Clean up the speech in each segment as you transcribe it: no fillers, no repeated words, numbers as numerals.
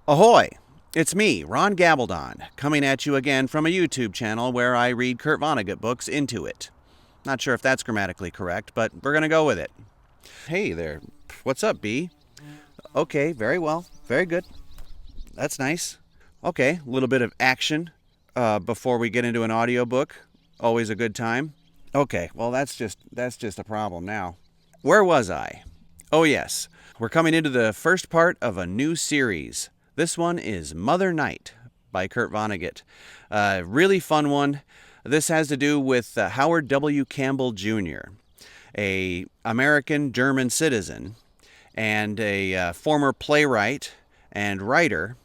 Ahoy! It's me, Ron Gabaldon, coming at you again from a YouTube channel where I read Kurt Vonnegut books into it. Not sure if that's grammatically correct, but we're gonna go with it. Hey there. What's up, B? Okay, very well. Very good. That's nice. Okay, a little bit of action before we get into an audiobook. Always a good time. Okay, well that's just a problem now. Where was I? Oh yes, we're coming into the first part of a new series. This one is Mother Night by Kurt Vonnegut. Really fun one. This has to do with Howard W. Campbell Jr., a American German citizen and a former playwright and writer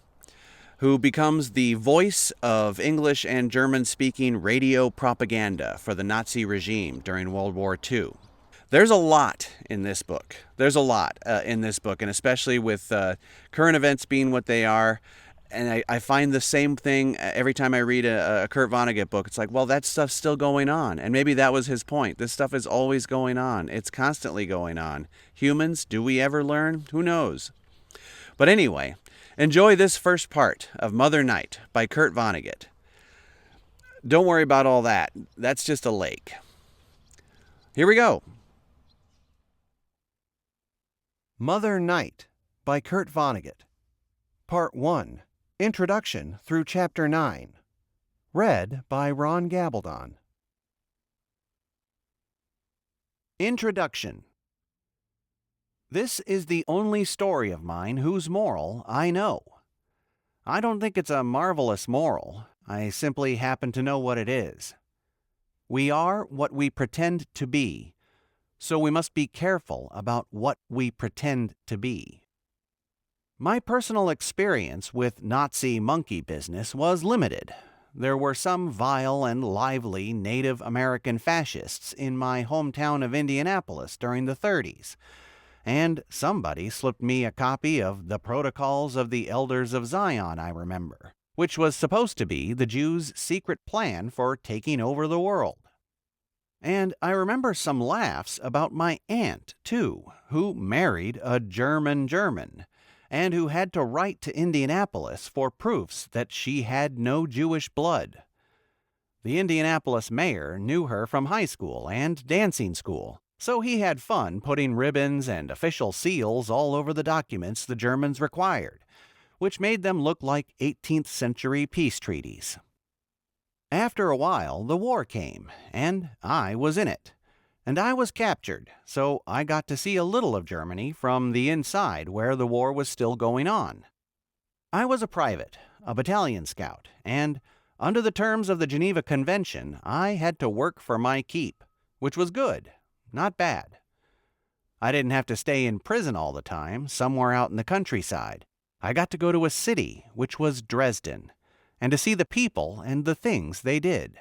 who becomes the voice of English and German-speaking radio propaganda for the Nazi regime during World War II. There's a lot in this book. There's a lot in this book, and especially with current events being what they are. And I find the same thing every time I read a Kurt Vonnegut book. It's like, well, that stuff's still going on. And maybe that was his point. This stuff is always going on. It's constantly going on. Humans, do we ever learn? Who knows? But anyway, enjoy this first part of Mother Night by Kurt Vonnegut. Don't worry about all that. That's just a lake. Here we go. Mother Night by Kurt Vonnegut. Part 1. Introduction through Chapter 9. Read by Ron Gabaldon. Introduction. This is the only story of mine whose moral I know. I don't think it's a marvelous moral. I simply happen to know what it is. We are what we pretend to be, so we must be careful about what we pretend to be. My personal experience with Nazi monkey business was limited. There were some vile and lively Native American fascists in my hometown of Indianapolis during the 30s, and somebody slipped me a copy of The Protocols of the Elders of Zion, I remember, which was supposed to be the Jews' secret plan for taking over the world. And I remember some laughs about my aunt, too, who married a German, and who had to write to Indianapolis for proofs that she had no Jewish blood. The Indianapolis mayor knew her from high school and dancing school, so he had fun putting ribbons and official seals all over the documents the Germans required, which made them look like 18th century peace treaties. After a while, the war came, and I was in it. And I was captured, so I got to see a little of Germany from the inside where the war was still going on. I was a private, a battalion scout, and under the terms of the Geneva Convention, I had to work for my keep, which was good, not bad. I didn't have to stay in prison all the time, somewhere out in the countryside. I got to go to a city, which was Dresden, and to see the people and the things they did.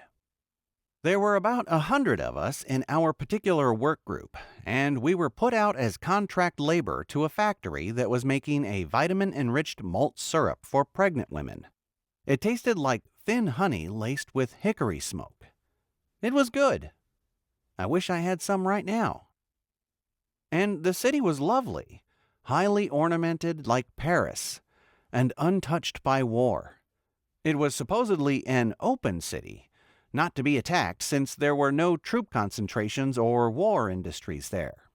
There were about 100 of us in our particular work group, and we were put out as contract labor to a factory that was making a vitamin-enriched malt syrup for pregnant women. It tasted like thin honey laced with hickory smoke. It was good. I wish I had some right now. And the city was lovely, highly ornamented like Paris, and untouched by war. It was supposedly an open city, not to be attacked since there were no troop concentrations or war industries there.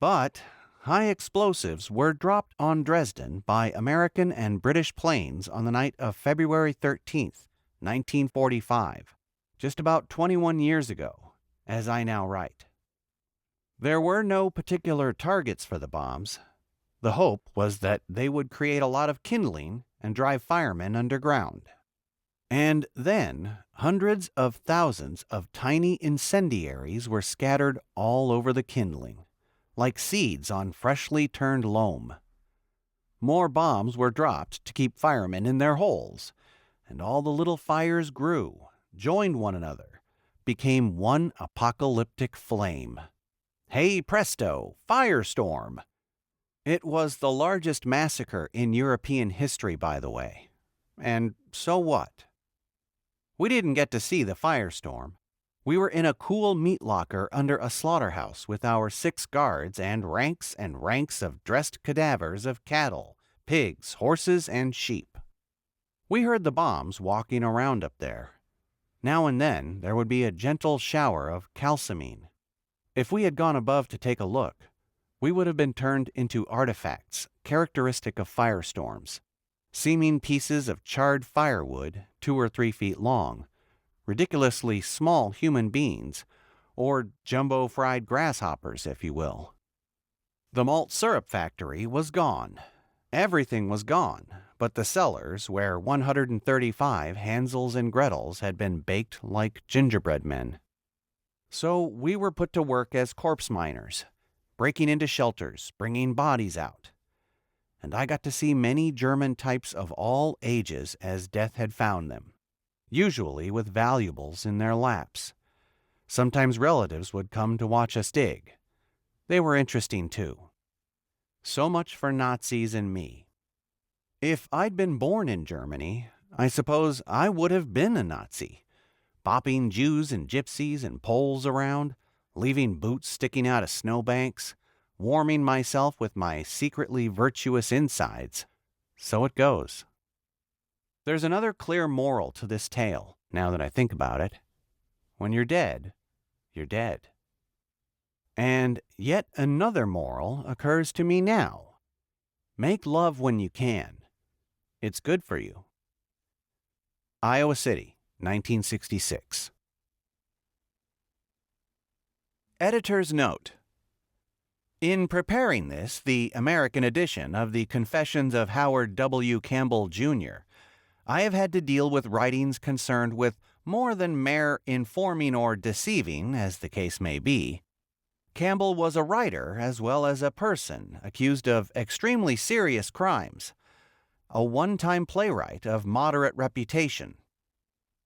But high explosives were dropped on Dresden by American and British planes on the night of February 13th, 1945, just about 21 years ago, as I now write. There were no particular targets for the bombs. The hope was that they would create a lot of kindling and drive firemen underground. And then hundreds of thousands of tiny incendiaries were scattered all over the kindling, like seeds on freshly turned loam. More bombs were dropped to keep firemen in their holes, and all the little fires grew, joined one another, became one apocalyptic flame. Hey presto, firestorm! It was the largest massacre in European history, by the way. And so what? We didn't get to see the firestorm. We were in a cool meat locker under a slaughterhouse with our 6 guards and ranks of dressed cadavers of cattle, pigs, horses, and sheep. We heard the bombs walking around up there. Now and then there would be a gentle shower of calcimine. If we had gone above to take a look, we would have been turned into artifacts characteristic of firestorms, seeming pieces of charred firewood 2 or 3 feet long, ridiculously small human beings, or jumbo fried grasshoppers, if you will. The malt syrup factory was gone. Everything was gone, but the cellars where 135 Hansels and Gretels had been baked like gingerbread men. So we were put to work as corpse miners, breaking into shelters, bringing bodies out. And I got to see many German types of all ages as death had found them, usually with valuables in their laps. Sometimes relatives would come to watch us dig. They were interesting too. So much for Nazis and me. If I'd been born in Germany, I suppose I would have been a Nazi, bopping Jews and gypsies and Poles around, leaving boots sticking out of snowbanks, warming myself with my secretly virtuous insides. So it goes. There's another clear moral to this tale, now that I think about it. When you're dead, you're dead. And yet another moral occurs to me now. Make love when you can. It's good for you. Iowa City, 1966. Editor's note. In preparing this, the American edition of the Confessions of Howard W. Campbell, Jr., I have had to deal with writings concerned with more than mere informing or deceiving, as the case may be. Campbell was a writer as well as a person accused of extremely serious crimes, a one-time playwright of moderate reputation.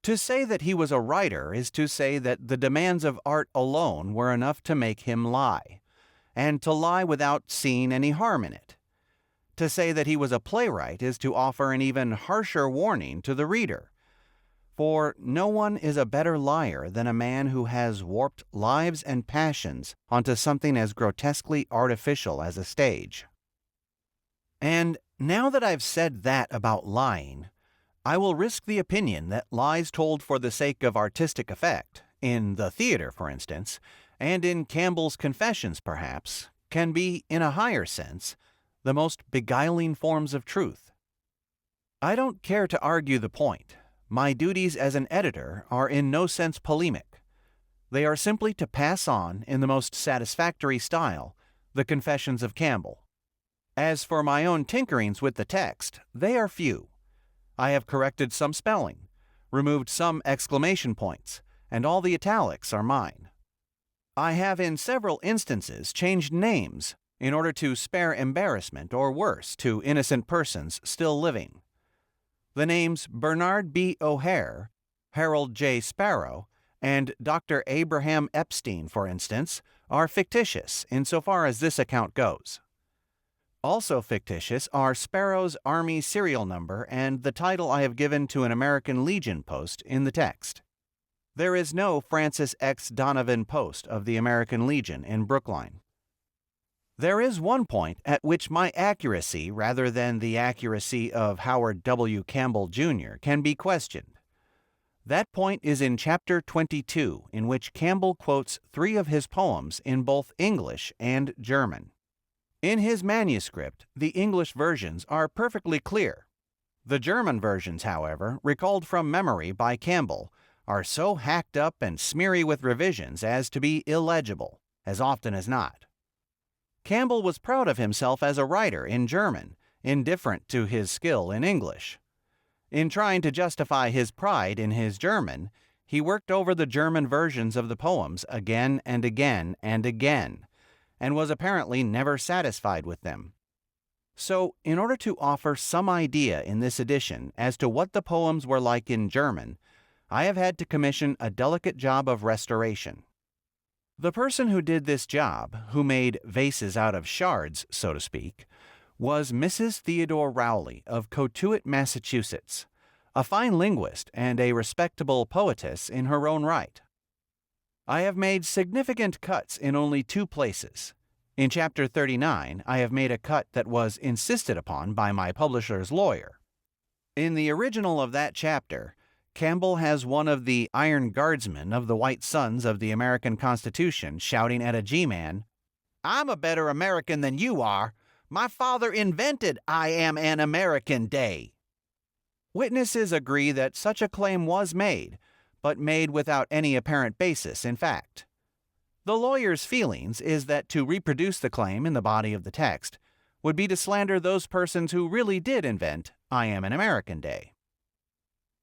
To say that he was a writer is to say that the demands of art alone were enough to make him lie, and to lie without seeing any harm in it. To say that he was a playwright is to offer an even harsher warning to the reader. For no one is a better liar than a man who has warped lives and passions onto something as grotesquely artificial as a stage. And now that I've said that about lying, I will risk the opinion that lies told for the sake of artistic effect, in the theater, for instance, and in Campbell's Confessions, perhaps, can be, in a higher sense, the most beguiling forms of truth. I don't care to argue the point. My duties as an editor are in no sense polemic. They are simply to pass on, in the most satisfactory style, the Confessions of Campbell. As for my own tinkerings with the text, they are few. I have corrected some spelling, removed some exclamation points, and all the italics are mine. I have in several instances changed names in order to spare embarrassment or worse to innocent persons still living. The names Bernard B. O'Hare, Harold J. Sparrow, and Dr. Abraham Epstein, for instance, are fictitious insofar as this account goes. Also fictitious are Sparrow's Army serial number and the title I have given to an American Legion post in the text. There is no Francis X. Donovan post of the American Legion in Brookline. There is one point at which my accuracy, rather than the accuracy of Howard W. Campbell, Jr., can be questioned. That point is in Chapter 22, in which Campbell quotes 3 of his poems in both English and German. In his manuscript, the English versions are perfectly clear. The German versions, however, recalled from memory by Campbell, are so hacked up and smeary with revisions as to be illegible, as often as not. Campbell was proud of himself as a writer in German, indifferent to his skill in English. In trying to justify his pride in his German, he worked over the German versions of the poems again and again and again, and was apparently never satisfied with them. So, in order to offer some idea in this edition as to what the poems were like in German, I have had to commission a delicate job of restoration. The person who did this job, who made vases out of shards, so to speak, was Mrs. Theodore Rowley of Cotuit, Massachusetts, a fine linguist and a respectable poetess in her own right. I have made significant cuts in only 2 places, In Chapter 39, I have made a cut that was insisted upon by my publisher's lawyer. In the original of that chapter, Campbell has one of the iron guardsmen of the White Sons of the American Constitution shouting at a G-man, "I'm a better American than you are. My father invented I Am an American Day." Witnesses agree that such a claim was made, but made without any apparent basis in fact. The lawyer's feelings is that to reproduce the claim in the body of the text would be to slander those persons who really did invent I Am an American Day.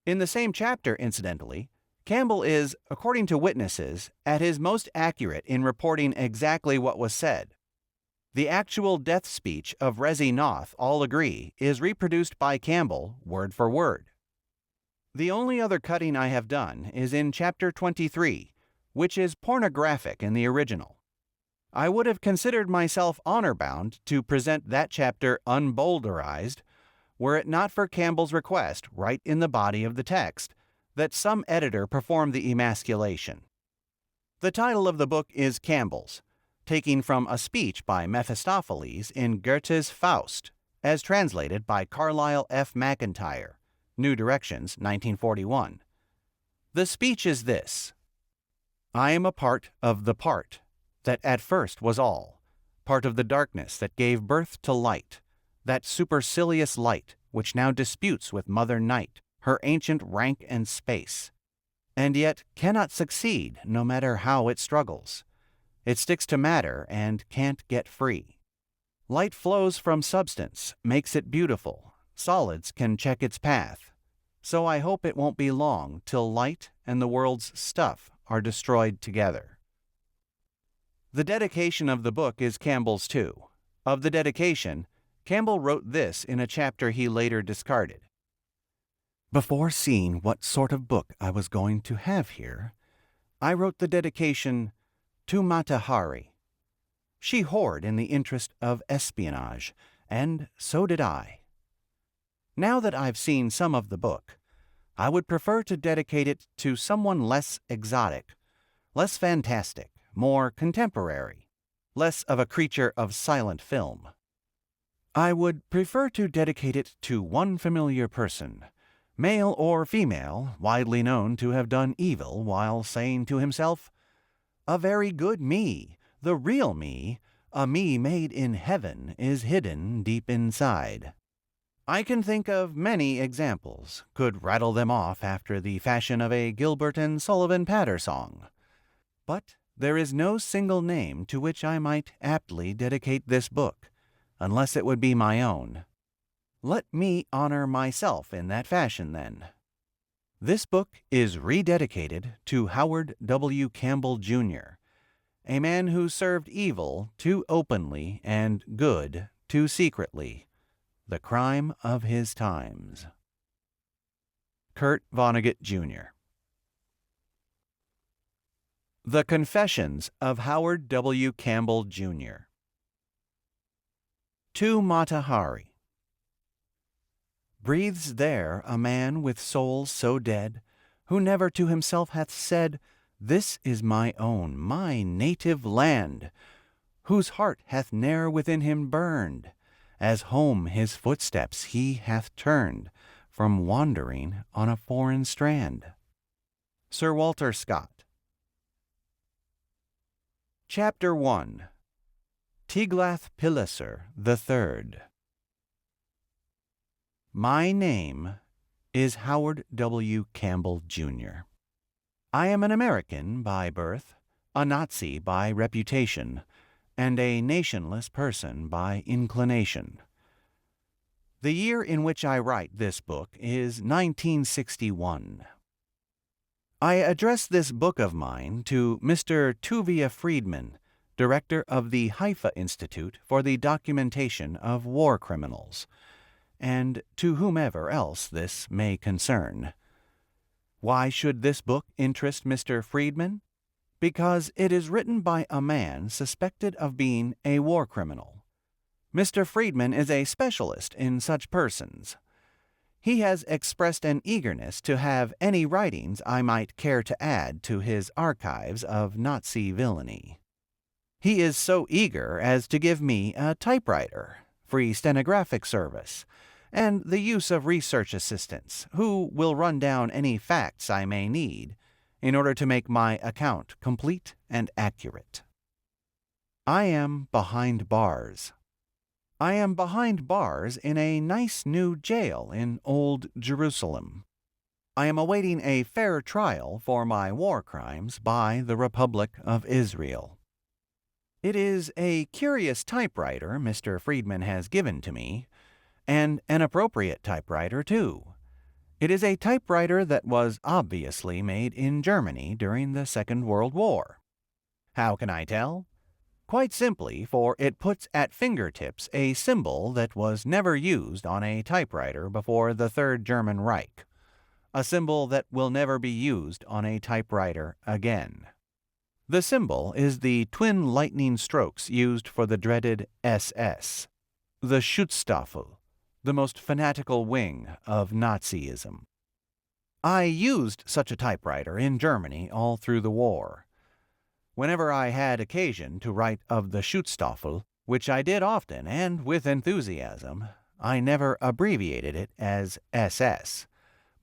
In the same chapter, incidentally, Campbell is, according to witnesses, at his most accurate in reporting exactly what was said. The actual death speech of Resi Noth, all agree, is reproduced by Campbell word for word. The only other cutting I have done is in Chapter 23, which is pornographic in the original. I would have considered myself honor-bound to present that chapter unboulderized, were it not for Campbell's request, right in the body of the text, that some editor perform the emasculation. The title of the book is Campbell's, taking from a speech by Mephistopheles in Goethe's Faust, as translated by Carlyle F. McIntyre, New Directions, 1941. The speech is this: I am a part of the part that at first was all, part of the darkness that gave birth to light, that supercilious light which now disputes with Mother Night her ancient rank and space, and yet cannot succeed no matter how it struggles. It sticks to matter and can't get free. Light flows from substance, makes it beautiful. Solids can check its path. So I hope it won't be long till light and the world's stuff are destroyed together. The dedication of the book is Campbell's too. Of the dedication, Campbell wrote this in a chapter he later discarded. Before seeing what sort of book I was going to have here, I wrote the dedication to Mata Hari. She whored in the interest of espionage, and so did I. Now that I've seen some of the book, I would prefer to dedicate it to someone less exotic, less fantastic, more contemporary, less of a creature of silent film. I would prefer to dedicate it to one familiar person, male or female, widely known to have done evil while saying to himself, "A very good me, the real me, a me made in heaven, is hidden deep inside." I can think of many examples, could rattle them off after the fashion of a Gilbert and Sullivan patter song. But there is no single name to which I might aptly dedicate this book, unless it would be my own. Let me honor myself in that fashion, then. This book is rededicated to Howard W. Campbell, Jr., a man who served evil too openly and good too secretly, the crime of his times. Kurt Vonnegut, Jr. The Confessions of Howard W. Campbell, Jr. To Mata Hari. Breathes there a man with soul so dead, who never to himself hath said, "This is my own, my native land," whose heart hath ne'er within him burned, as home his footsteps he hath turned from wandering on a foreign strand. Sir Walter Scott. Chapter 1. Tiglath-Pileser III. My name is Howard W. Campbell, Jr. I am an American by birth, a Nazi by reputation, and a nationless person by inclination. The year in which I write this book is 1961. I address this book of mine to Mr. Tuvia Friedman, director of the Haifa Institute for the Documentation of War Criminals, and to whomever else this may concern. Why should this book interest Mr. Friedman? Because it is written by a man suspected of being a war criminal. Mr. Friedman is a specialist in such persons. He has expressed an eagerness to have any writings I might care to add to his archives of Nazi villainy. He is so eager as to give me a typewriter, free stenographic service, and the use of research assistants who will run down any facts I may need in order to make my account complete and accurate. I am behind bars. I am behind bars in a nice new jail in Old Jerusalem. I am awaiting a fair trial for my war crimes by the Republic of Israel. It is a curious typewriter Mr. Friedman has given to me, and an appropriate typewriter, too. It is a typewriter that was obviously made in Germany during the Second World War. How can I tell? Quite simply, for it puts at fingertips a symbol that was never used on a typewriter before the Third German Reich, a symbol that will never be used on a typewriter again. The symbol is the twin lightning strokes used for the dreaded SS, the Schutzstaffel, the most fanatical wing of Nazism. I used such a typewriter in Germany all through the war. Whenever I had occasion to write of the Schutzstaffel, which I did often and with enthusiasm, I never abbreviated it as SS,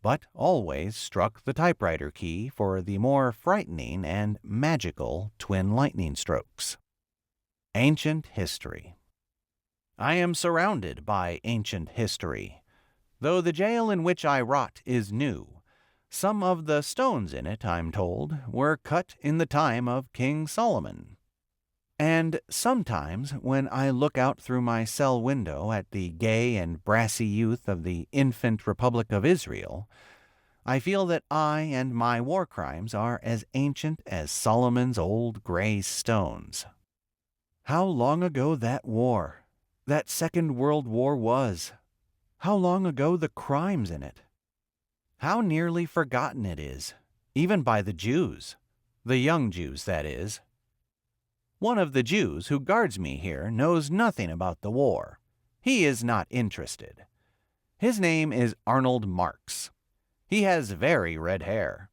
but always struck the typewriter key for the more frightening and magical twin lightning strokes. Ancient history. I am surrounded by ancient history. Though the jail in which I rot is new, some of the stones in it, I'm told, were cut in the time of King Solomon. And sometimes, when I look out through my cell window at the gay and brassy youth of the infant Republic of Israel, I feel that I and my war crimes are as ancient as Solomon's old gray stones. How long ago that war, that Second World War was. How long ago the crimes in it. How nearly forgotten it is, even by the Jews, the young Jews, that is. One of the Jews who guards me here knows nothing about the war. He is not interested. His name is Arnold Marx. He has very red hair.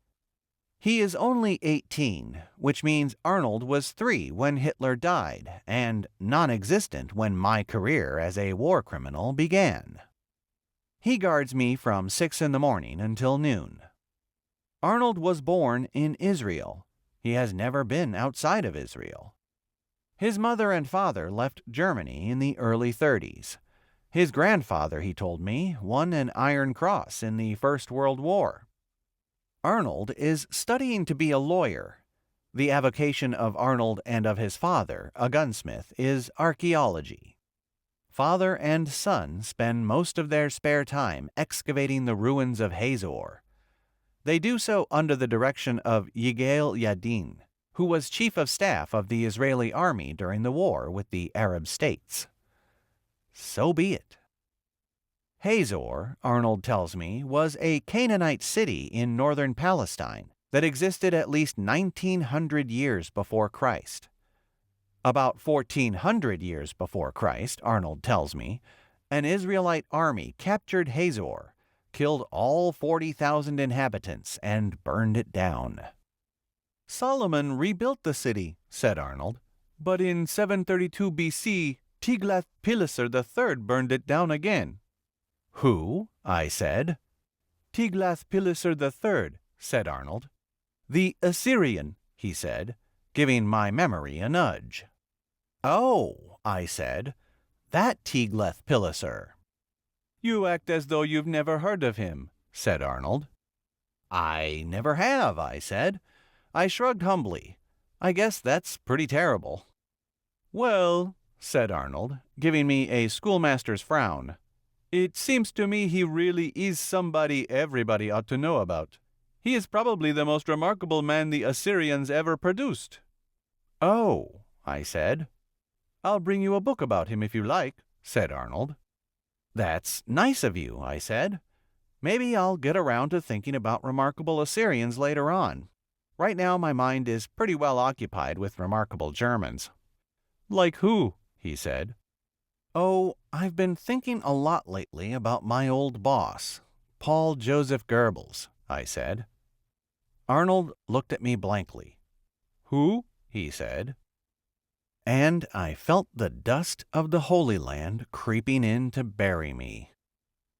He is only 18, which means Arnold was 3 when Hitler died, and non-existent when my career as a war criminal began. He guards me from 6 in the morning until noon. Arnold was born in Israel. He has never been outside of Israel. His mother and father left Germany in the early 30s. His grandfather, he told me, won an Iron Cross in the First World War. Arnold is studying to be a lawyer. The avocation of Arnold and of his father, a gunsmith, is archaeology. Father and son spend most of their spare time excavating the ruins of Hazor. They do so under the direction of Yigael Yadin, who was chief of staff of the Israeli army during the war with the Arab states. So be it. Hazor, Arnold tells me, was a Canaanite city in northern Palestine that existed at least 1900 years before Christ. About 1400 years before Christ, Arnold tells me, an Israelite army captured Hazor, killed all 40,000 inhabitants, and burned it down. Solomon rebuilt the city, said Arnold, but in 732 BC, Tiglath-Pileser III burned it down again. Who? I said. Tiglath-Pileser III, said Arnold. The Assyrian, he said, giving my memory a nudge. Oh, I said, that Tiglath-Pileser. You act as though you've never heard of him, said Arnold. I never have, I said. I shrugged humbly. I guess that's pretty terrible. Well, said Arnold, giving me a schoolmaster's frown, it seems to me he really is somebody everybody ought to know about. He is probably the most remarkable man the Assyrians ever produced. Oh, I said. I'll bring you a book about him if you like, said Arnold. That's nice of you, I said. Maybe I'll get around to thinking about remarkable Assyrians later on. Right now my mind is pretty well occupied with remarkable Germans. Like who? He said. Oh, I've been thinking a lot lately about my old boss, Paul Joseph Goebbels, I said. Arnold looked at me blankly. Who? He said. and I felt the dust of the Holy Land creeping in to bury me.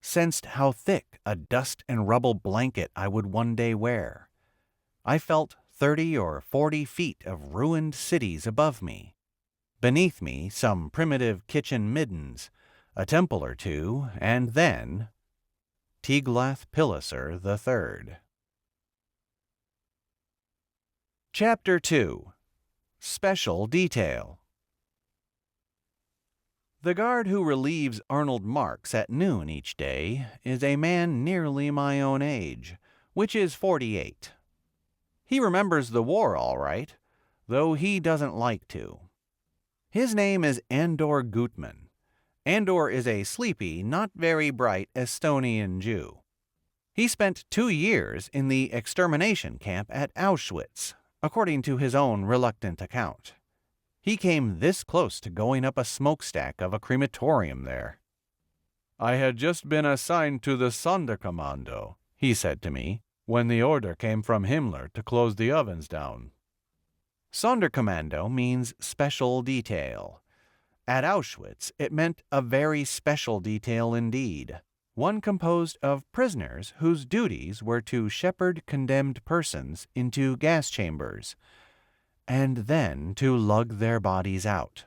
Sensed how thick a dust and rubble blanket I would one day wear. I felt 30 or 40 feet of ruined cities above me. Beneath me, some primitive kitchen middens, a temple or two, and then Tiglath-Pileser III. Chapter 2. Special Detail. The guard who relieves Arnold Marks at noon each day is a man nearly my own age, which is 48. He remembers the war all right, though he doesn't like to. His name is Andor Gutman. Andor is a sleepy, not very bright Estonian Jew. He spent 2 years in the extermination camp at Auschwitz, according to his own reluctant account. He came this close to going up a smokestack of a crematorium there. "I had just been assigned to the Sonderkommando," he said to me, when the order came from Himmler to close the ovens down. Sonderkommando means special detail. At Auschwitz, it meant a very special detail indeed, one composed of prisoners whose duties were to shepherd condemned persons into gas chambers, and then to lug their bodies out.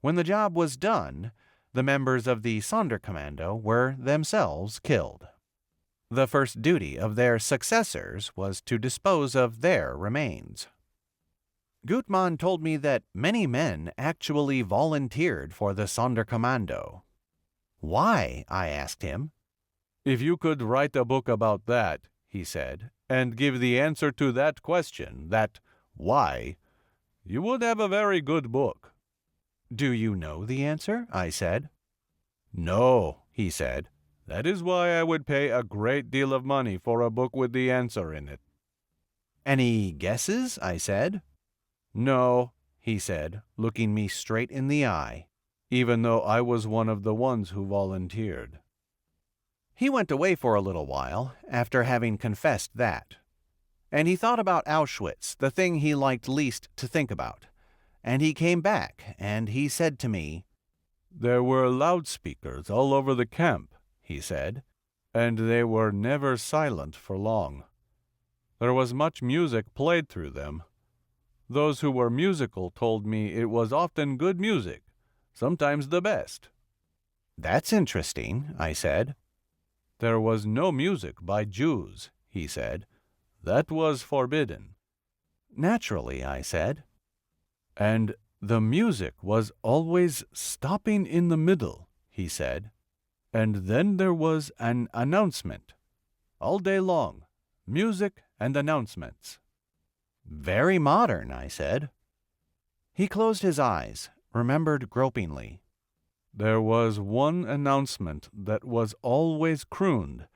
When the job was done, the members of the Sonderkommando were themselves killed. The first duty of their successors was to dispose of their remains. Gutmann told me that many men actually volunteered for the Sonderkommando. "Why?" I asked him. "If you could write a book about that," he said, "and give the answer to that question, that why, you would have a very good book." "Do you know the answer?" I said. "No," he said. "That is why I would pay a great deal of money for a book with the answer in it." "Any guesses?" I said. "No," he said, looking me straight in the eye, even though I was one of the ones who volunteered. He went away for a little while, after having confessed that. And he thought about Auschwitz, the thing he liked least to think about. And he came back, and he said to me, "There were loudspeakers all over the camp," he said, "and they were never silent for long. There was much music played through them. Those who were musical told me it was often good music, sometimes the best." "That's interesting," I said. "There was no music by Jews," he said. "That was forbidden." "Naturally," I said. "And the music was always stopping in the middle," he said. "And then there was an announcement. All day long, music and announcements." "Very modern," I said. He closed his eyes, remembered gropingly. "There was one announcement that was always crooned,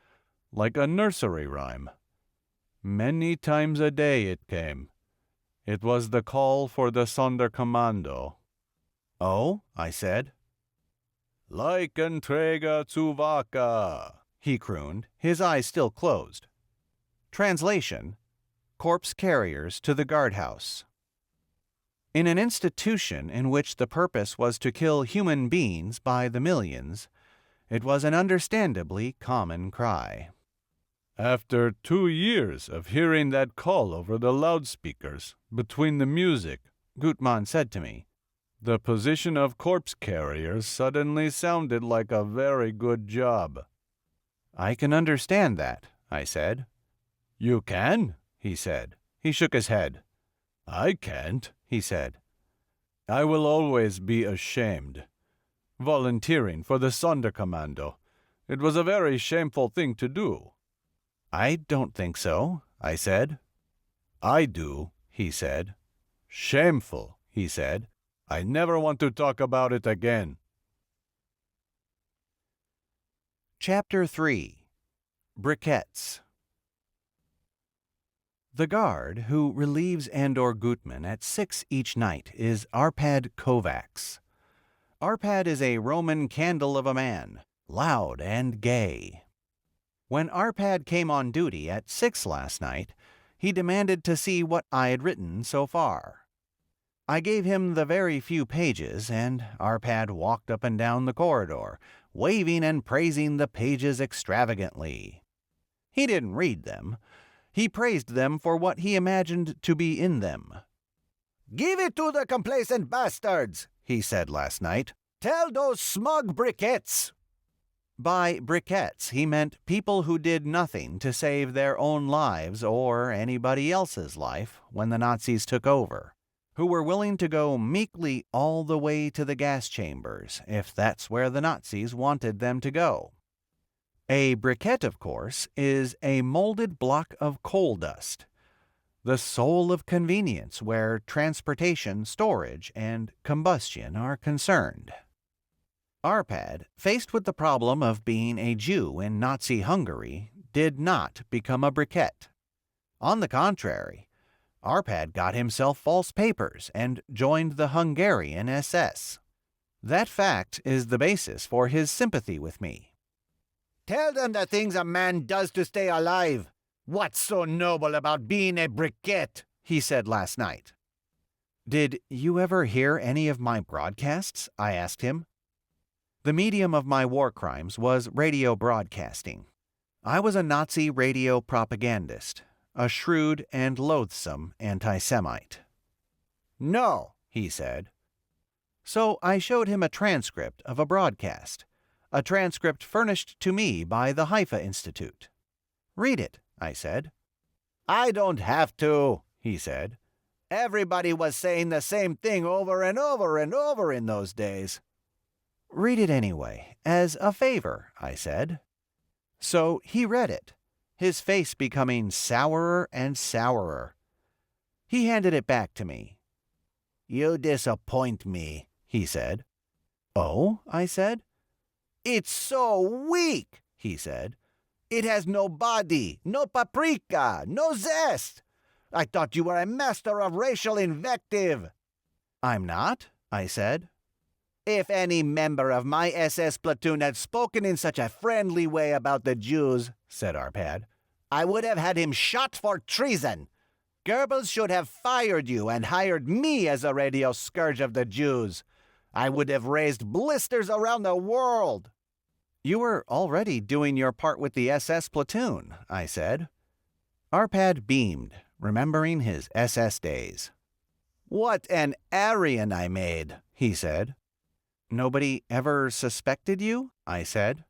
like a nursery rhyme. Many times a day it came. It was the call for the Sonderkommando." "Oh?" I said. "Leichenträger zu Wache," he crooned, his eyes still closed. Translation: corpse carriers to the guardhouse. In an institution in which the purpose was to kill human beings by the millions, it was an understandably common cry. "After 2 years of hearing that call over the loudspeakers, between the music," Gutmann said to me, "the position of corpse carriers suddenly sounded like a very good job." "I can understand that," I said. "You can?" he said. He shook his head. "I can't," he said. "I will always be ashamed. Volunteering for the Sonderkommando. It was a very shameful thing to do." "I don't think so," I said. "I do," he said. "Shameful," he said. "I never want to talk about it again." Chapter 3. Briquettes. The guard who relieves Andor Gutman at 6 each night is Arpad Kovacs. Arpad is a Roman candle of a man, loud and gay. When Arpad came on duty at 6 last night, he demanded to see what I had written so far. I gave him the very few pages, and Arpad walked up and down the corridor, waving and praising the pages extravagantly. He didn't read them. He praised them for what he imagined to be in them. "Give it to the complacent bastards," he said last night. "Tell those smug briquettes." By briquettes, he meant people who did nothing to save their own lives or anybody else's life when the Nazis took over, who were willing to go meekly all the way to the gas chambers if that's where the Nazis wanted them to go. A briquette, of course, is a molded block of coal dust, the soul of convenience where transportation, storage, and combustion are concerned. Arpad, faced with the problem of being a Jew in Nazi Hungary, did not become a briquette. On the contrary, Arpad got himself false papers and joined the Hungarian SS. That fact is the basis for his sympathy with me. "Tell them the things a man does to stay alive. What's so noble about being a briquette?" he said last night. "Did you ever hear any of my broadcasts?" I asked him. The medium of my war crimes was radio broadcasting. I was a Nazi radio propagandist, a shrewd and loathsome anti-Semite. "No," he said. So I showed him a transcript of a broadcast, a transcript furnished to me by the Haifa Institute. "Read it," I said. "I don't have to," he said. "Everybody was saying the same thing over and over and over in those days." "Read it anyway, as a favor," I said. So he read it, his face becoming sourer and sourer. He handed it back to me. "You disappoint me," he said. "Oh?" I said. "It's so weak," he said. "It has no body, no paprika, no zest. I thought you were a master of racial invective." "I'm not," I said. "If any member of my SS platoon had spoken in such a friendly way about the Jews," said Arpad, "I would have had him shot for treason. Goebbels should have fired you and hired me as a radio scourge of the Jews. I would have raised blisters around the world." "You were already doing your part with the SS platoon," I said. Arpad beamed, remembering his SS days. "What an Aryan I made," he said. "Nobody ever suspected you?" I said.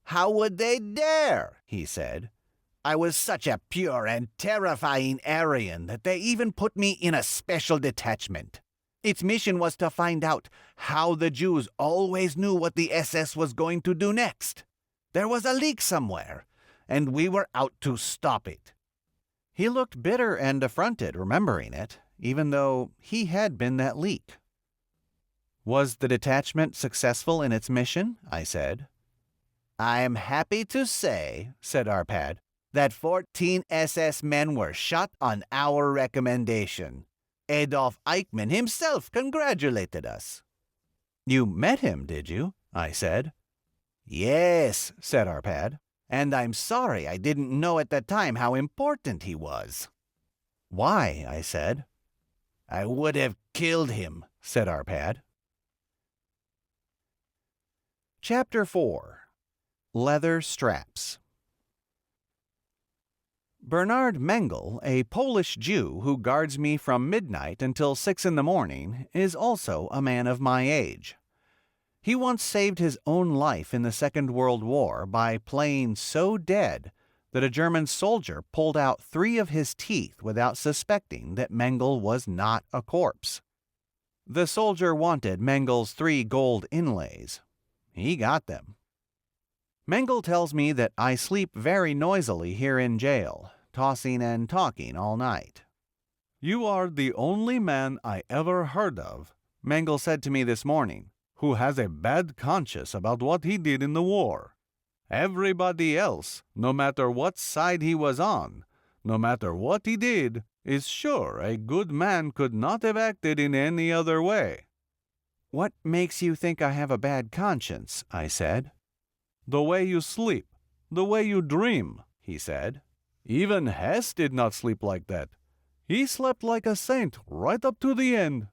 "How would they dare?" he said. "I was such a pure and terrifying Aryan that they even put me in a special detachment. Its mission was to find out how the Jews always knew what the SS was going to do next. There was a leak somewhere, and we were out to stop it." He looked bitter and affronted, remembering it, even though he had been that leak. "Was the detachment successful in its mission?" I said. "I am happy to say," said Arpad, "that 14 SS men were shot on our recommendation. Adolf Eichmann himself congratulated us." "You met him, did you?" I said. "Yes," said Arpad, "and I'm sorry I didn't know at the time how important he was." "Why?" I said. "I would have killed him," said Arpad. Chapter 4. Leather Straps. Bernard Mengel, a Polish Jew who guards me from midnight until 6 in the morning, is also a man of my age. He once saved his own life in the Second World War by playing so dead that a German soldier pulled out 3 of his teeth without suspecting that Mengel was not a corpse. The soldier wanted Mengel's 3 gold inlays. He got them. Mengel tells me that I sleep very noisily here in jail, tossing and talking all night. "You are the only man I ever heard of," Mengel said to me this morning, "who has a bad conscience about what he did in the war. Everybody else, no matter what side he was on, no matter what he did, is sure a good man could not have acted in any other way." "What makes you think I have a bad conscience?" I said. "The way you sleep, the way you dream," he said. "Even Hess did not sleep like that. He slept like a saint right up to the end."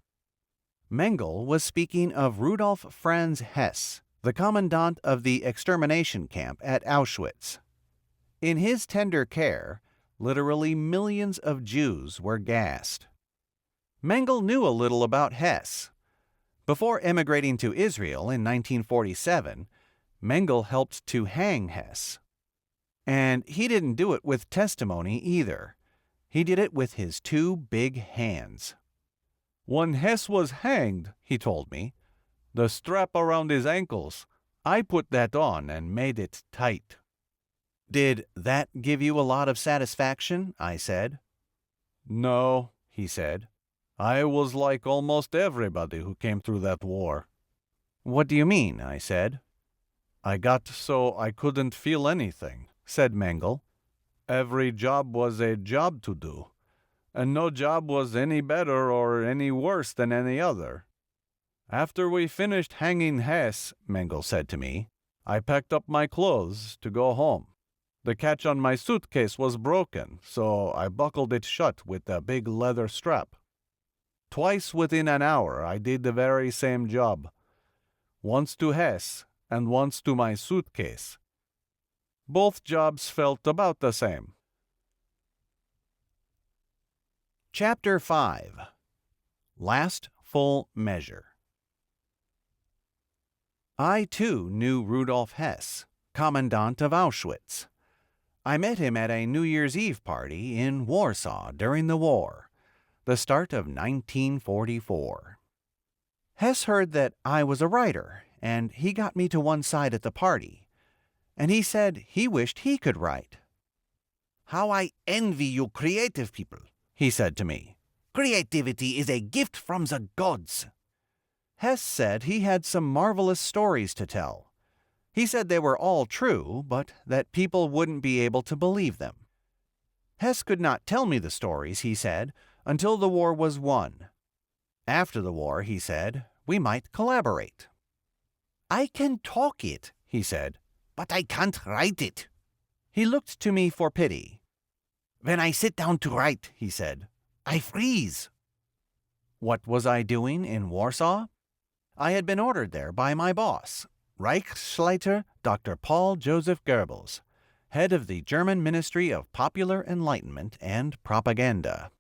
Mengele was speaking of Rudolf Franz Hess, the commandant of the extermination camp at Auschwitz. In his tender care, literally millions of Jews were gassed. Mengele knew a little about Hess. Before emigrating to Israel in 1947, Mengele helped to hang Hess. And he didn't do it with testimony either. He did it with his two big hands. "When Hess was hanged," he told me, "the strap around his ankles, I put that on and made it tight." "Did that give you a lot of satisfaction?" I said. "No," he said. "I was like almost everybody who came through that war." "What do you mean?" I said. "I got so I couldn't feel anything," said Mengele. "Every job was a job to do, and no job was any better or any worse than any other. After we finished hanging Hess," Mengele said to me, "I packed up my clothes to go home. The catch on my suitcase was broken, so I buckled it shut with a big leather strap. Twice within an hour I did the very same job. Once to Hess, and once to my suitcase. Both jobs felt about the same." Chapter 5. Last Full Measure. I, too, knew Rudolf Hess, commandant of Auschwitz. I met him at a New Year's Eve party in Warsaw during the war, the start of 1944. Hess heard that I was a writer, and he got me to one side at the party, and he said he wished he could write. "How I envy you creative people," he said to me. "Creativity is a gift from the gods." Hess said he had some marvelous stories to tell. He said they were all true, but that people wouldn't be able to believe them. Hess could not tell me the stories, he said, until the war was won. After the war, he said, we might collaborate. "I can talk it," he said, "but I can't write it." He looked to me for pity. "When I sit down to write," he said, "I freeze." What was I doing in Warsaw? I had been ordered there by my boss, Reichsleiter Dr. Paul Joseph Goebbels, head of the German Ministry of Popular Enlightenment and Propaganda.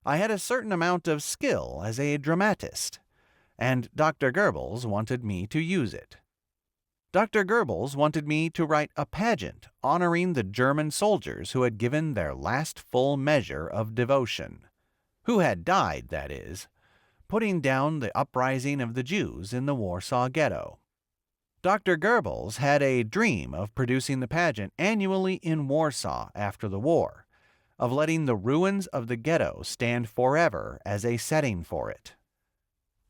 I had a certain amount of skill as a dramatist, and Dr. Goebbels wanted me to use it. Dr. Goebbels wanted me to write a pageant honoring the German soldiers who had given their last full measure of devotion, who had died, that is, putting down the uprising of the Jews in the Warsaw Ghetto. Dr. Goebbels had a dream of producing the pageant annually in Warsaw after the war, of letting the ruins of the ghetto stand forever as a setting for it.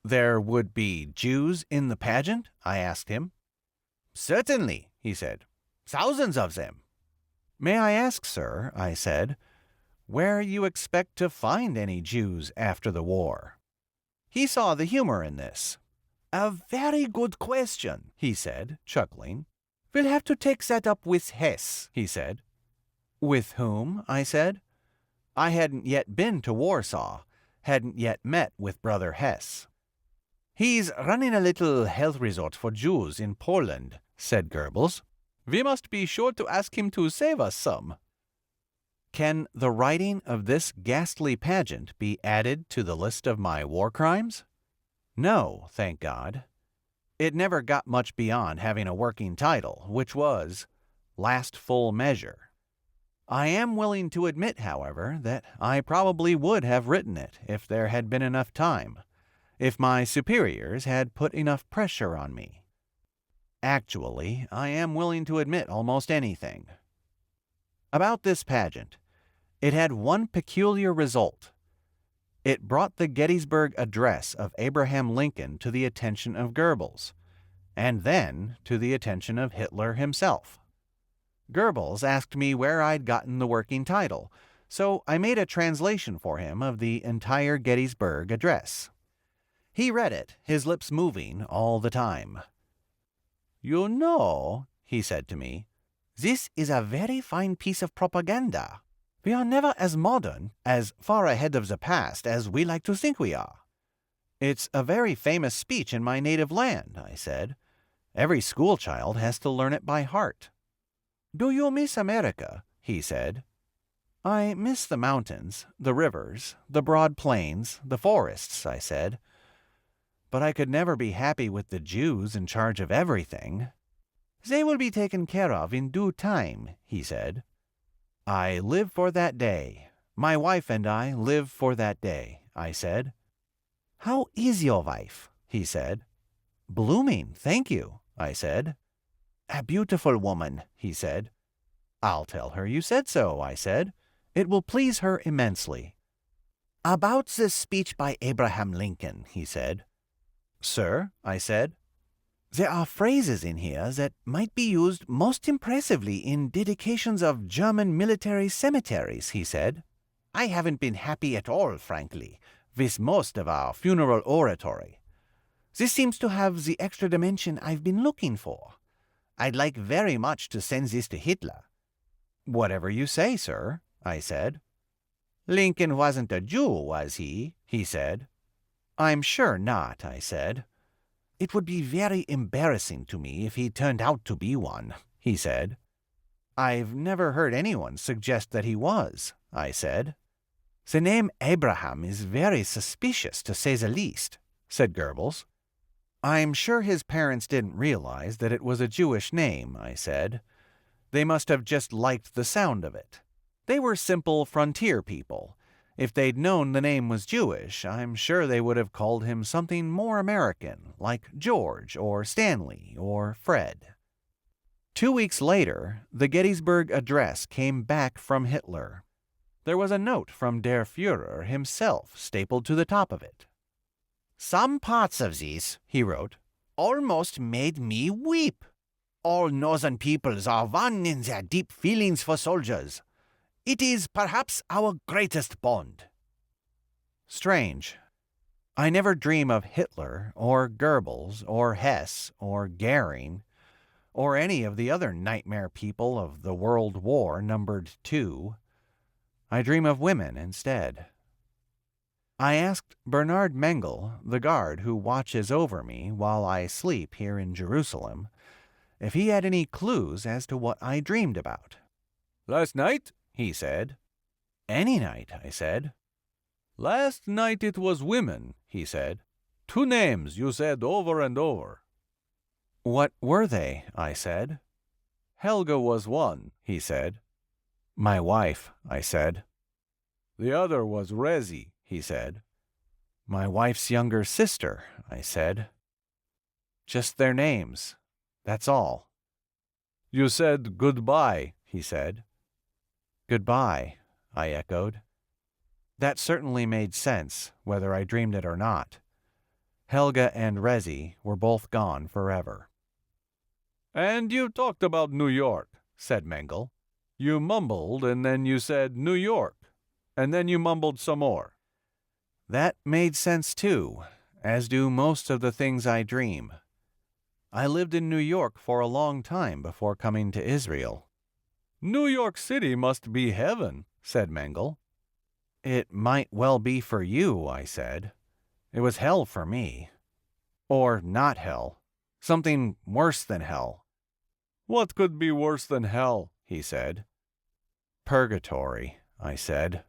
"There would be Jews in the pageant?" I asked him. "Certainly," he said. "Thousands of them." "May I ask, sir," I said, "where you expect to find any Jews after the war?" He saw the humor in this. "A very good question," he said, chuckling. "We'll have to take that up with Hess," he said. "With whom?" I said. I hadn't yet been to Warsaw, hadn't yet met with Brother Hess. "He's running a little health resort for Jews in Poland," said Goebbels. "We must be sure to ask him to save us some." Can the writing of this ghastly pageant be added to the list of my war crimes? No, thank God. It never got much beyond having a working title, which was Last Full Measure. I am willing to admit, however, that I probably would have written it if there had been enough time, if my superiors had put enough pressure on me. Actually, I am willing to admit almost anything. About this pageant, it had one peculiar result. It brought the Gettysburg Address of Abraham Lincoln to the attention of Goebbels, and then to the attention of Hitler himself. Goebbels asked me where I'd gotten the working title, so I made a translation for him of the entire Gettysburg Address. He read it, his lips moving all the time. "You know," he said to me, "this is a very fine piece of propaganda. We are never as modern, as far ahead of the past as we like to think we are. It's a very famous speech in my native land, I said. Every schoolchild has to learn it by heart. Do you miss America? He said. I miss the mountains, the rivers, the broad plains, the forests, I said. But I could never be happy with the Jews in charge of everything. They will be taken care of in due time, he said. I live for that day. My wife and I live for that day, I said. How is your wife? He said. Blooming, thank you, I said. A beautiful woman, he said. I'll tell her you said so, I said. It will please her immensely. About this speech by Abraham Lincoln, he said. Sir, I said. There are phrases in here that might be used most impressively in dedications of German military cemeteries, he said. I haven't been happy at all, frankly, with most of our funeral oratory. This seems to have the extra dimension I've been looking for. I'd like very much to send this to Hitler. Whatever you say, sir, I said. Lincoln wasn't a Jew, was he? He said. I'm sure not, I said. It would be very embarrassing to me if he turned out to be one, he said. I've never heard anyone suggest that he was, I said. The name Abraham is very suspicious, to say the least, said Goebbels. I'm sure his parents didn't realize that it was a Jewish name, I said. They must have just liked the sound of it. They were simple frontier people. If they'd known the name was Jewish, I'm sure they would have called him something more American, like George or Stanley or Fred. 2 weeks later, the Gettysburg Address came back from Hitler. There was a note from Der Führer himself stapled to the top of it. Some parts of these, he wrote, almost made me weep. All northern peoples are one in their deep feelings for soldiers. It is perhaps our greatest bond. Strange. I never dream of Hitler or Goebbels or Hess or Goering or any of the other nightmare people of the World War numbered 2. I dream of women instead. I asked Bernard Mengel, the guard who watches over me while I sleep here in Jerusalem, if he had any clues as to what I dreamed about. Last night, he said. Any night, I said. Last night it was women, he said. 2 names you said over and over. What were they? I said. Helga was one, he said. My wife, I said. The other was Rezi, he said. My wife's younger sister, I said. Just their names. That's all. You said goodbye, he said. Goodbye, I echoed. That certainly made sense, whether I dreamed it or not. Helga and Rezi were both gone forever. And you talked about New York, said Mengel. You mumbled, and then you said New York, and then you mumbled some more. That made sense too, as do most of the things I dream. I lived in New York for a long time before coming to Israel. New York City must be heaven, said Mengel. It might well be for you, I said. It was hell for me. Or not hell. Something worse than hell. What could be worse than hell, he said. Purgatory, I said.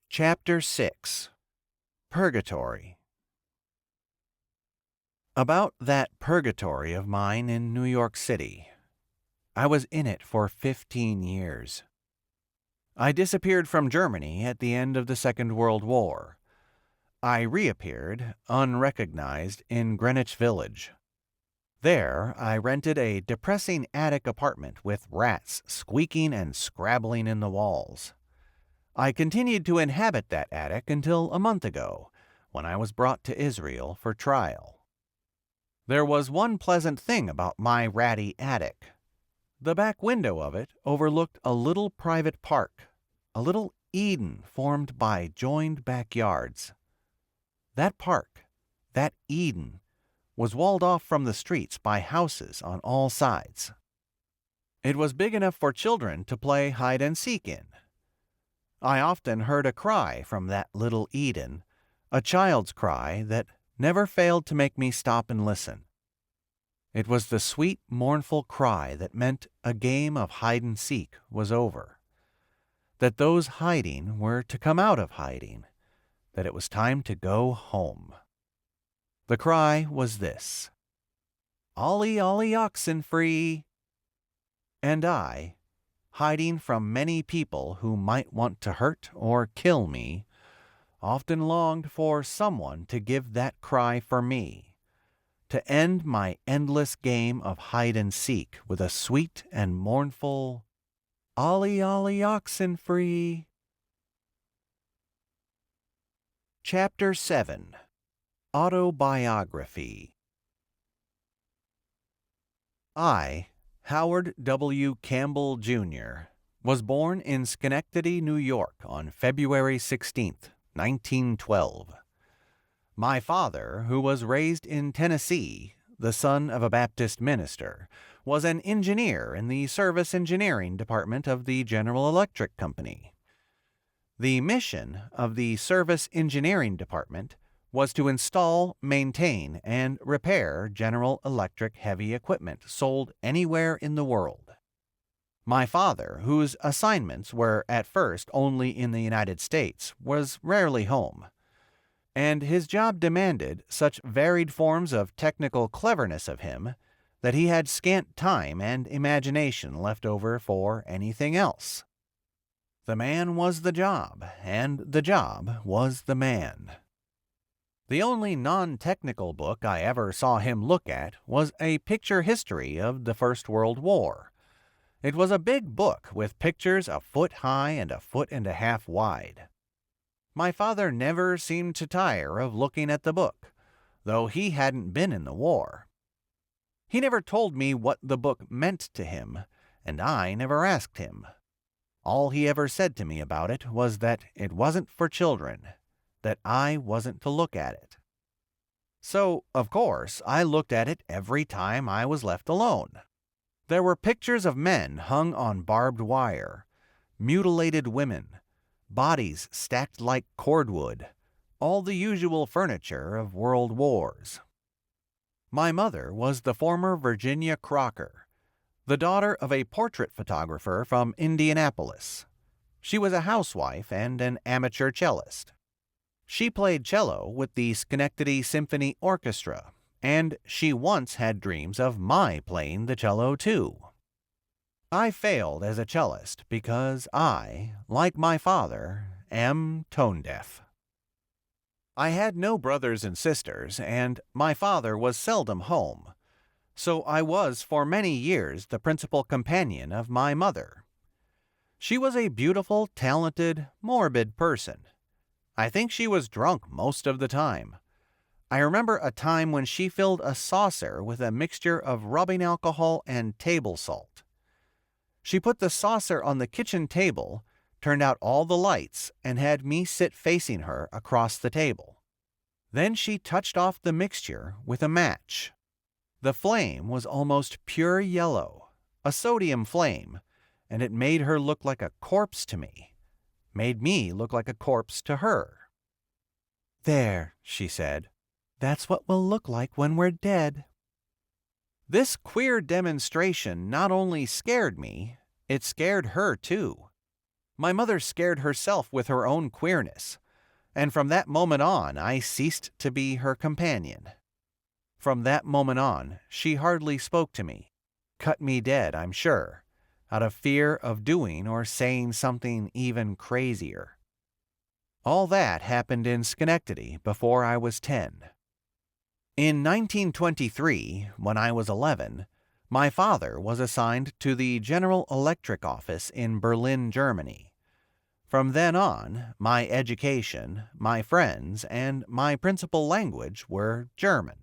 Chapter 6. Purgatory. About that purgatory of mine in New York City. I was in it for 15 years. I disappeared from Germany at the end of the Second World War. I reappeared, unrecognized, in Greenwich Village. There, I rented a depressing attic apartment with rats squeaking and scrabbling in the walls. I continued to inhabit that attic until a month ago, when I was brought to Israel for trial. There was one pleasant thing about my ratty attic. The back window of it overlooked a little private park, a little Eden formed by joined backyards. That park, that Eden, was walled off from the streets by houses on all sides. It was big enough for children to play hide and seek in. I often heard a cry from that little Eden, a child's cry that never failed to make me stop and listen. It was the sweet, mournful cry that meant a game of hide-and-seek was over, that those hiding were to come out of hiding, that it was time to go home. The cry was this: "Ollie, ollie, oxen free!" And I, hiding from many people who might want to hurt or kill me, often longed for someone to give that cry for me, to end my endless game of hide-and-seek with a sweet and mournful "Ollie, ollie, oxen free!" Chapter 7. Autobiography. I, Howard W. Campbell, Jr., was born in Schenectady, New York on February 16, 1912. My father, who was raised in Tennessee, the son of a Baptist minister, was an engineer in the service engineering department of the General Electric Company. The mission of the service engineering department was to install, maintain, and repair General Electric heavy equipment sold anywhere in the world. My father, whose assignments were at first only in the United States, was rarely home, and his job demanded such varied forms of technical cleverness of him that he had scant time and imagination left over for anything else. The man was the job, and the job was the man. The only non-technical book I ever saw him look at was a picture history of the First World War. It was a big book with pictures a foot high and a foot and a half wide. My father never seemed to tire of looking at the book, though he hadn't been in the war. He never told me what the book meant to him, and I never asked him. All he ever said to me about it was that it wasn't for children, that I wasn't to look at it. So, of course, I looked at it every time I was left alone. There were pictures of men hung on barbed wire, mutilated women, bodies stacked like cordwood, all the usual furniture of world wars. My mother was the former Virginia Crocker, the daughter of a portrait photographer from Indianapolis. She was a housewife and an amateur cellist. She played cello with the Schenectady Symphony Orchestra, and she once had dreams of my playing the cello too. I failed as a cellist because I, like my father, am tone-deaf. I had no brothers and sisters, and my father was seldom home, so I was for many years the principal companion of my mother. She was a beautiful, talented, morbid person. I think she was drunk most of the time. I remember a time when she filled a saucer with a mixture of rubbing alcohol and table salt. She put the saucer on the kitchen table, turned out all the lights, and had me sit facing her across the table. Then she touched off the mixture with a match. The flame was almost pure yellow, a sodium flame, and it made her look like a corpse to me. Made me look like a corpse to her. "There," she said, "that's what we'll look like when we're dead." This queer demonstration not only scared me, it scared her too. My mother scared herself with her own queerness, and from that moment on I ceased to be her companion. From that moment on, she hardly spoke to me, cut me dead, I'm sure, out of fear of doing or saying something even crazier. All that happened in Schenectady before I was 10. In 1923, when I was 11, my father was assigned to the General Electric office in Berlin, Germany. From then on, my education, my friends, and my principal language were German.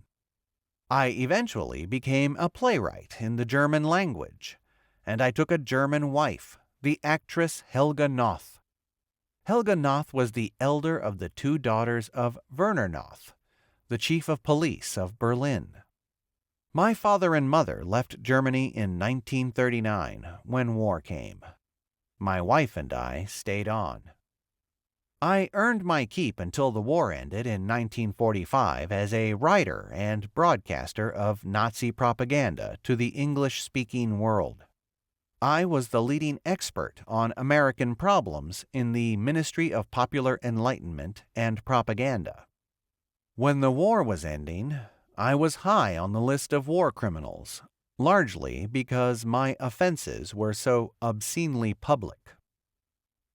I eventually became a playwright in the German language, and I took a German wife, the actress Helga Noth. Helga Noth was the elder of the two daughters of Werner Noth, the chief of police of Berlin. My father and mother left Germany in 1939 when war came. My wife and I stayed on. I earned my keep until the war ended in 1945 as a writer and broadcaster of Nazi propaganda to the English-speaking world. I was the leading expert on American problems in the Ministry of Popular Enlightenment and Propaganda. When the war was ending, I was high on the list of war criminals, largely because my offenses were so obscenely public.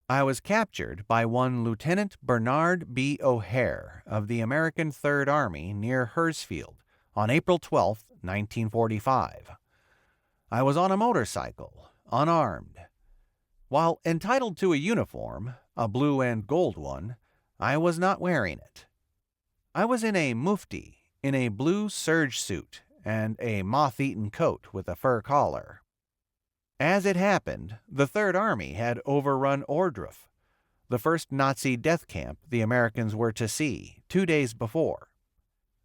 I was captured by one Lieutenant Bernard B. O'Hare of the American Third Army near Hursfield on April 12, 1945. I was on a motorcycle, unarmed. While entitled to a uniform, a blue and gold one, I was not wearing it. I was in a mufti, in a blue serge suit and a moth-eaten coat with a fur collar. As it happened, the Third Army had overrun Ohrdruf, the first Nazi death camp the Americans were to see, 2 days before.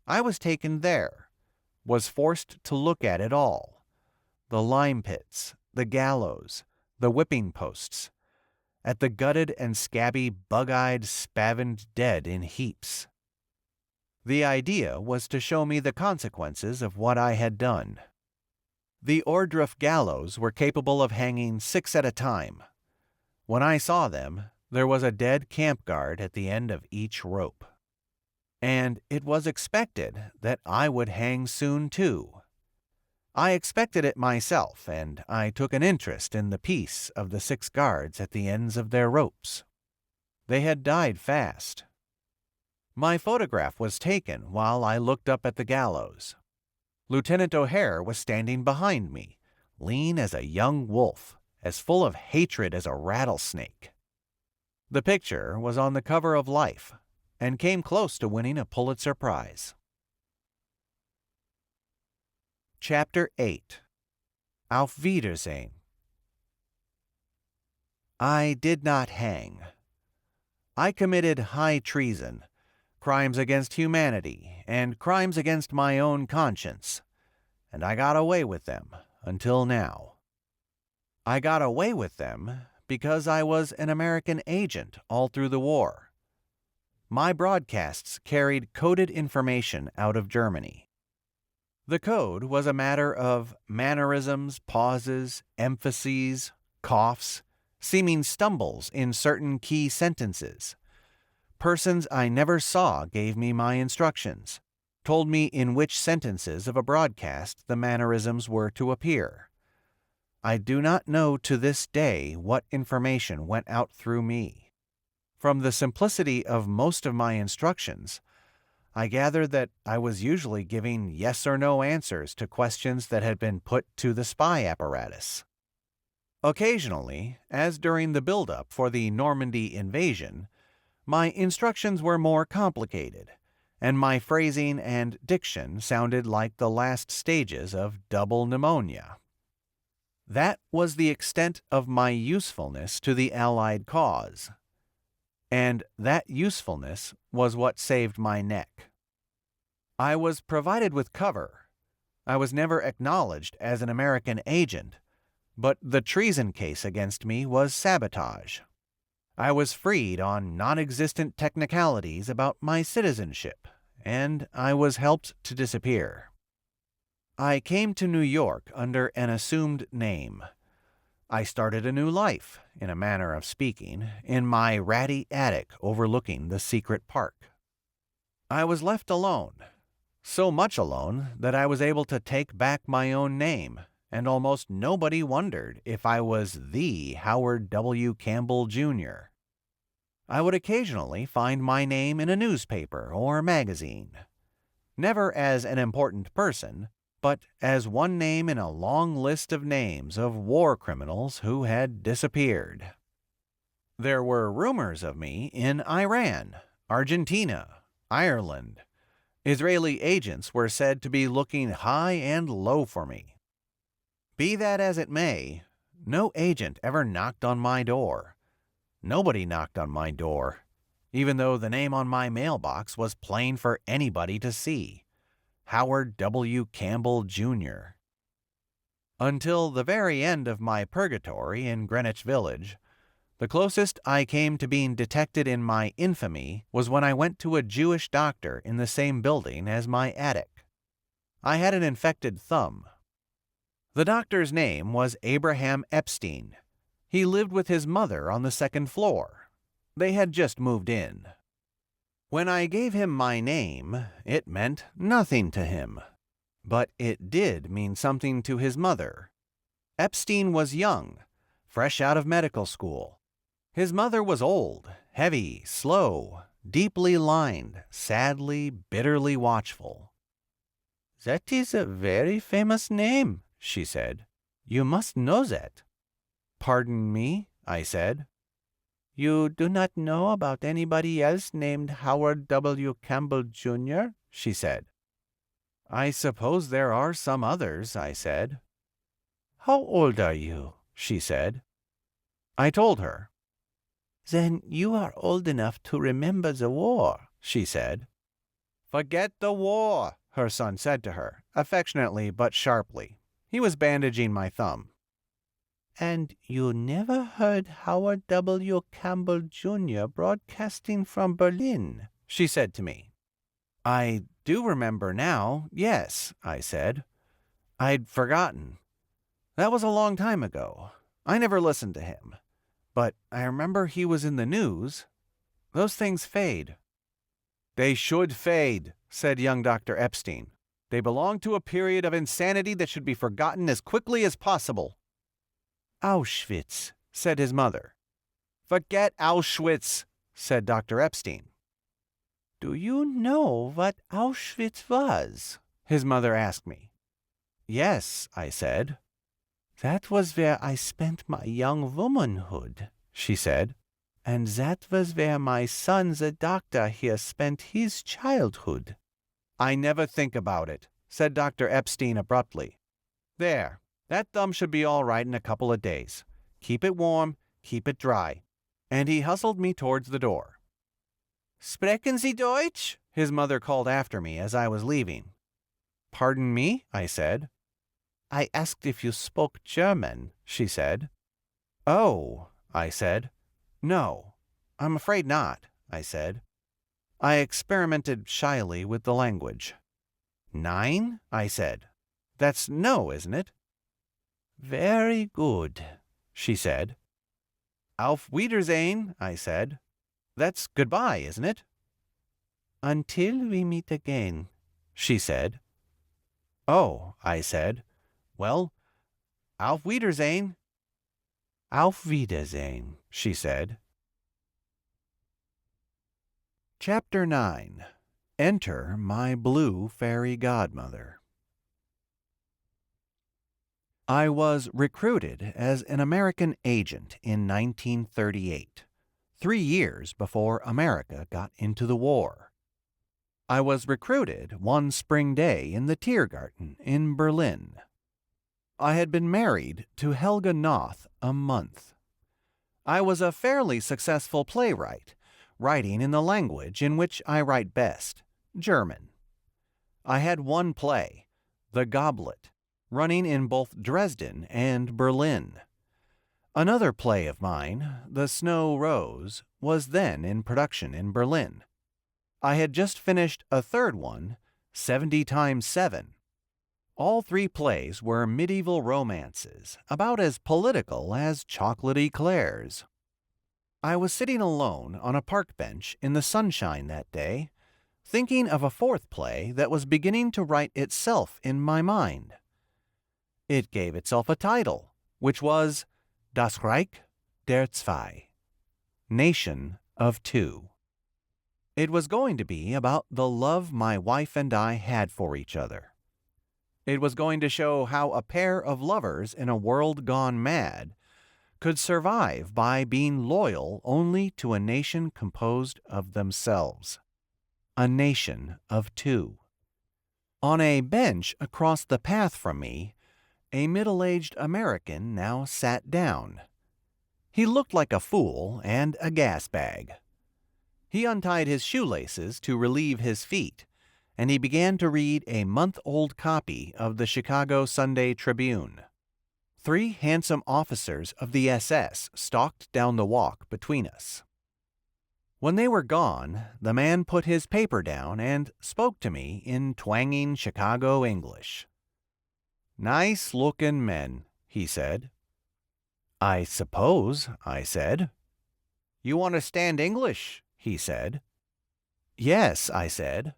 I was taken there, was forced to look at it all: the lime pits, the gallows, the whipping posts, at the gutted and scabby, bug-eyed, spavined dead in heaps. The idea was to show me the consequences of what I had done. The Ohrdruf gallows were capable of hanging 6 at a time. When I saw them, there was a dead camp guard at the end of each rope. And it was expected that I would hang soon too. I expected it myself, and I took an interest in the peace of the 6 guards at the ends of their ropes. They had died fast. My photograph was taken while I looked up at the gallows. Lieutenant O'Hare was standing behind me, lean as a young wolf, as full of hatred as a rattlesnake. The picture was on the cover of Life and came close to winning a Pulitzer Prize. Chapter 8. Auf Wiedersehen. I did not hang. I committed high treason, crimes against humanity, and crimes against my own conscience, and I got away with them until now. I got away with them because I was an American agent all through the war. My broadcasts carried coded information out of Germany. The code was a matter of mannerisms, pauses, emphases, coughs, seeming stumbles in certain key sentences. Persons I never saw gave me my instructions, told me in which sentences of a broadcast the mannerisms were to appear. I do not know to this day what information went out through me. From the simplicity of most of my instructions, I gathered that I was usually giving yes or no answers to questions that had been put to the spy apparatus. Occasionally, as during the build-up for the Normandy invasion, my instructions were more complicated, and my phrasing and diction sounded like the last stages of double pneumonia. That was the extent of my usefulness to the Allied cause, and that usefulness was what saved my neck. I was provided with cover. I was never acknowledged as an American agent, but the treason case against me was sabotage. I was freed on non-existent technicalities about my citizenship, and I was helped to disappear. I came to New York under an assumed name. I started a new life, in a manner of speaking, in my ratty attic overlooking the secret park. I was left alone, so much alone that I was able to take back my own name, and almost nobody wondered if I was the Howard W. Campbell, Jr. I would occasionally find my name in a newspaper or magazine, never as an important person, but as one name in a long list of names of war criminals who had disappeared. There were rumors of me in Iran, Argentina, Ireland. Israeli agents were said to be looking high and low for me. Be that as it may, no agent ever knocked on my door. Nobody knocked on my door, even though the name on my mailbox was plain for anybody to see: Howard W. Campbell, Jr. Until the very end of my purgatory in Greenwich Village, The closest I came to being detected in my infamy was when I went to a Jewish doctor in the same building as my attic. I had an infected thumb. The doctor's name was Abraham Epstein. He lived with his mother on the second floor. They had just moved in. When I gave him my name, it meant nothing to him. But it did mean something to his mother. Epstein was young, fresh out of medical school. His mother was old, heavy, slow, deeply lined, sadly, bitterly watchful. "That is a very famous name," she said. "You must know that." "Pardon me," I said. "You do not know about anybody else named Howard W. Campbell, Jr.?" she said. "I suppose there are some others," I said. "How old are you?" she said. I told her. "Then you are old enough to remember the war," she said. "Forget the war," her son said to her, affectionately but sharply. He was bandaging my thumb. "And you never heard Howard W. Campbell, Jr. broadcasting from Berlin," she said to me. "I do remember now, yes," I said. I'd forgotten. That was a long time ago. I never listened to him. But I remember he was in the news. Those things fade." "They should fade," said young Dr. Epstein. "They belong to a period of insanity that should be forgotten as quickly as possible." "Auschwitz," said his mother. "Forget Auschwitz," said Dr. Epstein. "Do you know what Auschwitz was?" his mother asked me. "Yes," I said. "That was where I spent my young womanhood," she said. "And that was where my son, the doctor here, spent his childhood." "I never think about it," said Dr. Epstein abruptly. "There, that thumb should be all right in a couple of days. Keep it warm, keep it dry." And he hustled me towards the door. "Sprechen Sie Deutsch?" his mother called after me as I was leaving. "Pardon me?" I said. "I asked if you spoke German," she said. "Oh," I said. "No, I'm afraid not," I said. I experimented shyly with the language. "Nein?" I said. "That's no, isn't it?" "Very good," she said. "Auf Wiedersehen," I said. "That's goodbye, isn't it?" "Until we meet again," she said. "Oh," I said. "Well, auf Wiedersehen." "Auf Wiedersehen," she said. Chapter 9. Enter My Blue Fairy Godmother. I was recruited as an American agent in 1938, 3 years before America got into the war. I was recruited one spring day in the Tiergarten in Berlin. I had been married to Helga Noth a month. I was a fairly successful playwright, writing in the language in which I write best, German. I had one play, The Goblet, running in both Dresden and Berlin. Another play of mine, The Snow Rose, was then in production in Berlin. I had just finished a third one, 70 times 7. All 3 plays were medieval romances, about as political as chocolate eclairs. I was sitting alone on a park bench in the sunshine that day, thinking of a 4th play that was beginning to write itself in my mind. It gave itself a title, which was Das Reich der Zwei, Nation of Two. It was going to be about the love my wife and I had for each other. It was going to show how a pair of lovers in a world gone mad could survive by being loyal only to a nation composed of themselves. A nation of two. On a bench across the path from me, a middle-aged American now sat down. He looked like a fool and a gas bag. He untied his shoelaces to relieve his feet, and he began to read a month-old copy of the Chicago Sunday Tribune. 3 handsome officers of the SS stalked down the walk between us. When they were gone, the man put his paper down and spoke to me in twanging Chicago English. "Nice-looking men," he said. "I suppose," I said. "You understand English?" he said. "Yes," I said.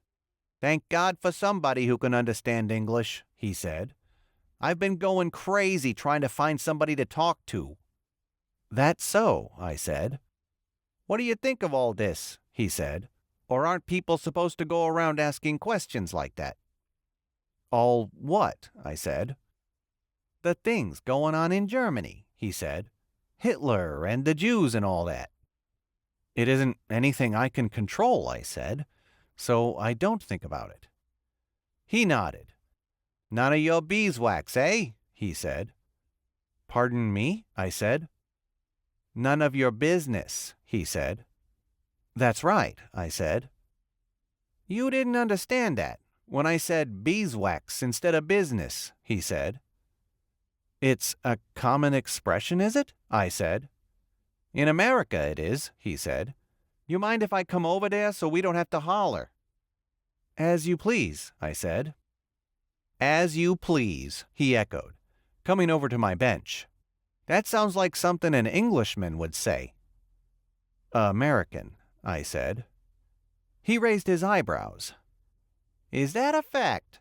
"Thank God for somebody who can understand English," he said. "I've been going crazy trying to find somebody to talk to." "That's so," I said. "What do you think of all this?" he said. "Or aren't people supposed to go around asking questions like that?" "All what?" I said. "The things going on in Germany," he said. "Hitler and the Jews and all that." "It isn't anything I can control," I said, "so I don't think about it." He nodded. "None of your beeswax, eh?" he said. "Pardon me?" I said. "None of your business," he said. "That's right," I said. "You didn't understand that when I said beeswax instead of business," he said. "It's a common expression, is it?" I said. "In America it is," he said. "You mind if I come over there so we don't have to holler?" "As you please," I said. "As you please," he echoed, coming over to my bench. "That sounds like something an Englishman would say." "American," I said. He raised his eyebrows. "Is that a fact?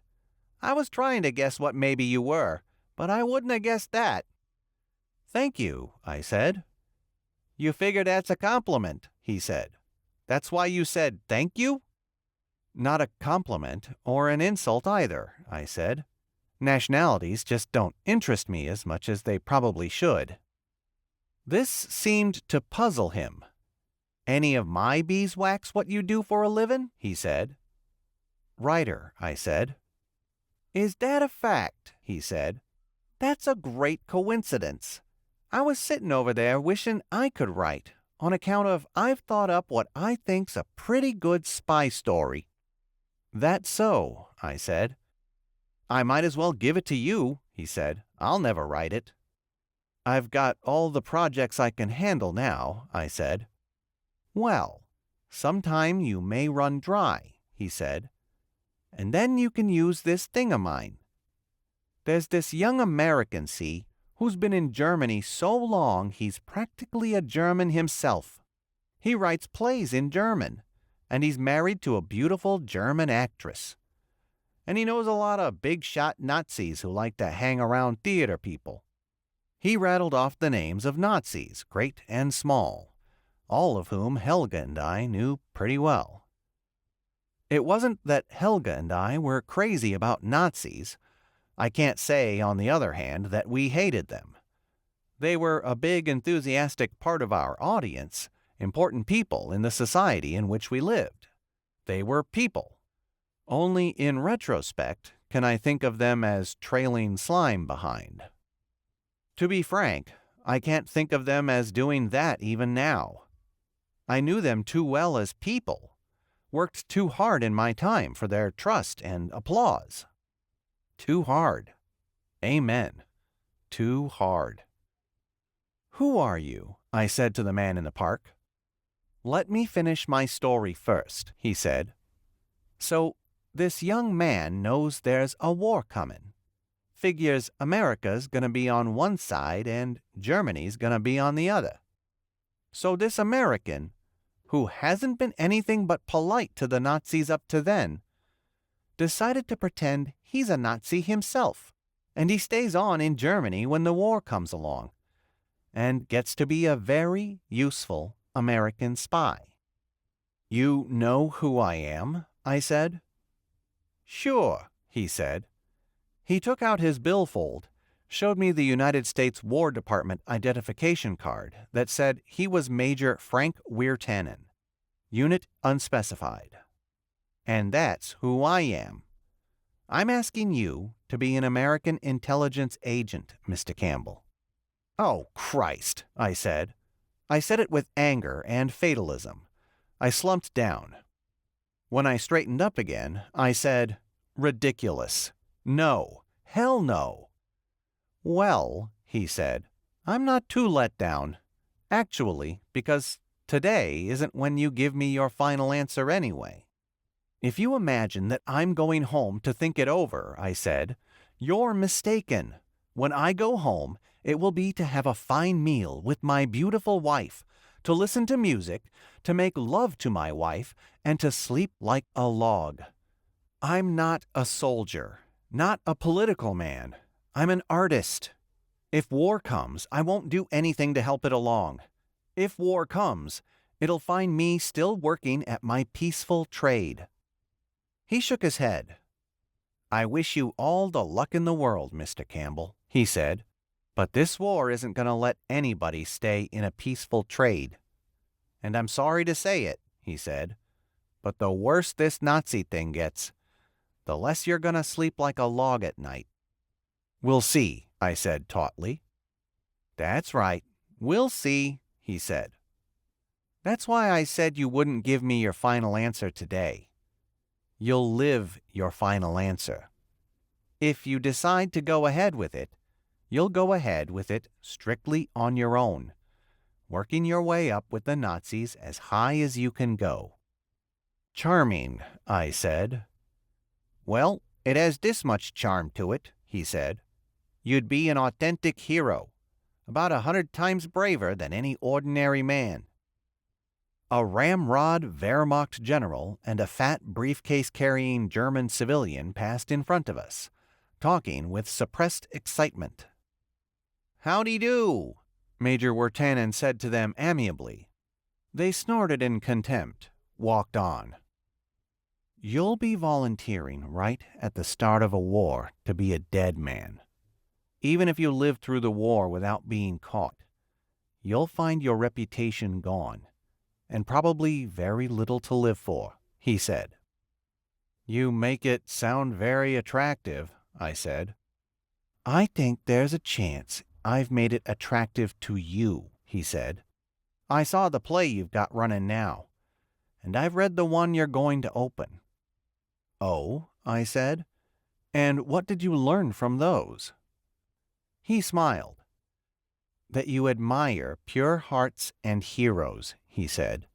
I was trying to guess what maybe you were, but I wouldn't have guessed that." "Thank you," I said. "You figure that's a compliment," he said. "That's why you said thank you?" "Not a compliment or an insult either," I said. "Nationalities just don't interest me as much as they probably should." This seemed to puzzle him. "Any of my beeswax what you do for a livin'?" he said. "Writer," I said. "Is that a fact?" he said. "That's a great coincidence. I was sittin' over there wishin' I could write, on account of I've thought up what I think's a pretty good spy story." "That's so," I said. "I might as well give it to you," he said. "I'll never write it." "I've got all the projects I can handle now," I said. "Well, sometime you may run dry," he said. "And then you can use this thing of mine. There's this young American, see, who's been in Germany so long he's practically a German himself. He writes plays in German, and he's married to a beautiful German actress. And he knows a lot of big-shot Nazis who like to hang around theater people." He rattled off the names of Nazis, great and small, all of whom Helga and I knew pretty well. It wasn't that Helga and I were crazy about Nazis. I can't say, on the other hand, that we hated them. They were a big, enthusiastic part of our audience, important people in the society in which we lived. They were people. Only in retrospect can I think of them as trailing slime behind. To be frank, I can't think of them as doing that even now. I knew them too well as people, worked too hard in my time for their trust and applause. Too hard. Amen. Too hard. "Who are you?" I said to the man in the park. "Let me finish my story first," he said. "So, this young man knows there's a war comin'. Figures America's gonna be on one side and Germany's gonna be on the other. So this American, who hasn't been anything but polite to the Nazis up to then, decided to pretend he's a Nazi himself, and he stays on in Germany when the war comes along, and gets to be a very useful American spy." "You know who I am?" I said. "Sure," he said. He took out his billfold, showed me the United States War Department identification card that said he was Major Frank Weirtanen, Unit Unspecified. "And that's who I am. I'm asking you to be an American intelligence agent, Mr. Campbell." "Oh, Christ," I said. I said it with anger and fatalism. I slumped down. When I straightened up again, I said, "Ridiculous. No. Hell no." "Well," he said. I'm not too let down. Actually, because today isn't when you give me your final answer anyway. If you imagine that I'm going home to think it over, I said, you're mistaken. When I go home, it will be to have a fine meal with my beautiful wife, to listen to music, to make love to my wife, and to sleep like a log. I'm not a soldier, not a political man. I'm an artist. If war comes, I won't do anything to help it along. If war comes, it'll find me still working at my peaceful trade. He shook his head. I wish you all the luck in the world, Mr. Campbell, he said, but this war isn't going to let anybody stay in a peaceful trade. And I'm sorry to say it, he said, but the worse this Nazi thing gets, the less you're going to sleep like a log at night. We'll see, I said tautly. That's right, we'll see, he said. That's why I said you wouldn't give me your final answer today. You'll live your final answer. If you decide to go ahead with it, you'll go ahead with it strictly on your own, working your way up with the Nazis as high as you can go. Charming, I said. Well, it has this much charm to it, he said. You'd be an authentic hero, about 100 times braver than any ordinary man. A ramrod Wehrmacht general and a fat briefcase-carrying German civilian passed in front of us, talking with suppressed excitement. Howdy do, Major Wirtanen said to them amiably. They snorted in contempt, walked on. You'll be volunteering right at the start of a war to be a dead man. Even if you live through the war without being caught, you'll find your reputation gone, and probably very little to live for, he said. You make it sound very attractive, I said. I think there's a chance I've made it attractive to you, he said. I saw the play you've got running now, and I've read the one you're going to open. Oh, I said, and what did you learn from those? He smiled. That you admire pure hearts and heroes, he said.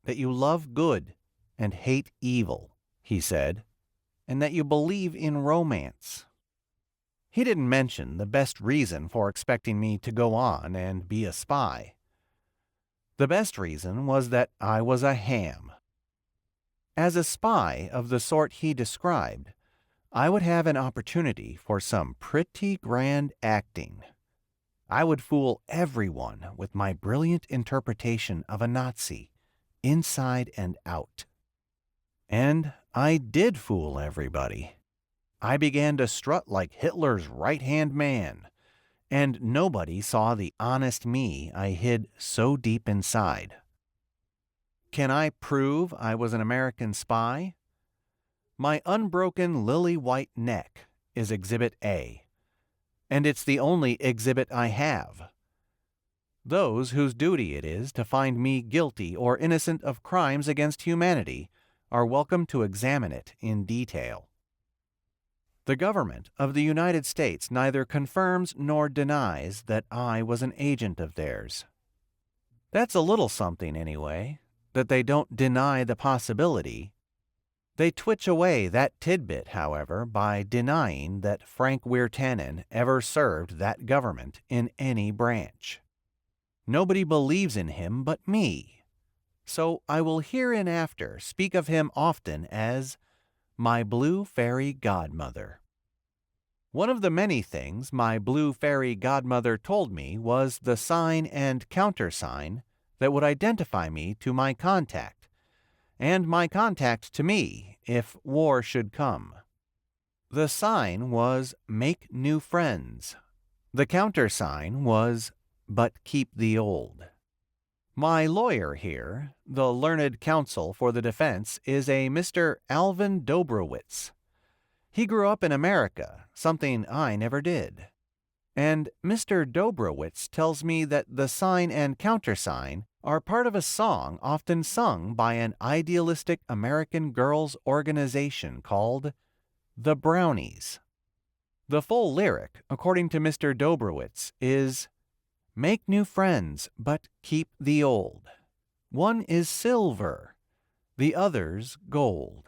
That you love good and hate evil, he said, and that you believe in romance. He didn't mention the best reason for expecting me to go on and be a spy. The best reason was that I was a ham. As a spy of the sort he described, I would have an opportunity for some pretty grand acting. I would fool everyone with my brilliant interpretation of a Nazi, inside and out. And I did fool everybody. I began to strut like Hitler's right-hand man, and nobody saw the honest me I hid so deep inside. Can I prove I was an American spy? My unbroken lily-white neck is Exhibit A, and it's the only exhibit I have. Those whose duty it is to find me guilty or innocent of crimes against humanity are welcome to examine it in detail. The government of the United States neither confirms nor denies that I was an agent of theirs. That's a little something anyway, that they don't deny the possibility. They twitch away that tidbit, however, by denying that Frank Wirtanen ever served that government in any branch. Nobody believes in him but me, so I will hereinafter speak of him often as my blue fairy godmother. One of the many things my blue fairy godmother told me was the sign and countersign that would identify me to my contact, and my contact to me if war should come. The sign was "Make new friends." The countersign was "But keep the old." My lawyer here, the learned counsel for the defense, is a Mr. Alvin Dobrowitz. He grew up in America, something I never did. And Mr. Dobrowitz tells me that the sign and countersign are part of a song often sung by an idealistic American girls' organization called the Brownies. The full lyric, according to Mr. Dobrowitz, is, "Make new friends, but keep the old. One is silver, the other's gold."